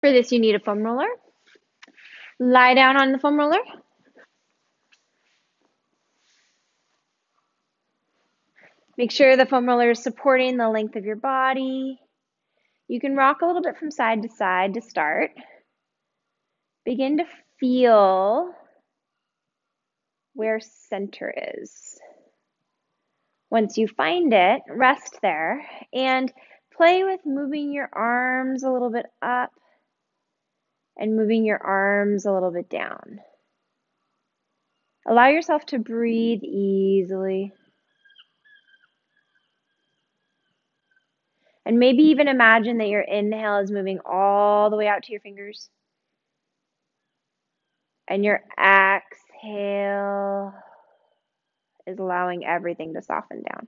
For this, you need a foam roller. Lie down on the foam roller. Make sure the foam roller is supporting the length of your body. You can rock a little bit from side to side to start. Begin to feel where center is. Once you find it, rest there and play with moving your arms a little bit up and moving your arms a little bit down. Allow yourself to breathe easily. And maybe even imagine that your inhale is moving all the way out to your fingers. And your exhale is allowing everything to soften down.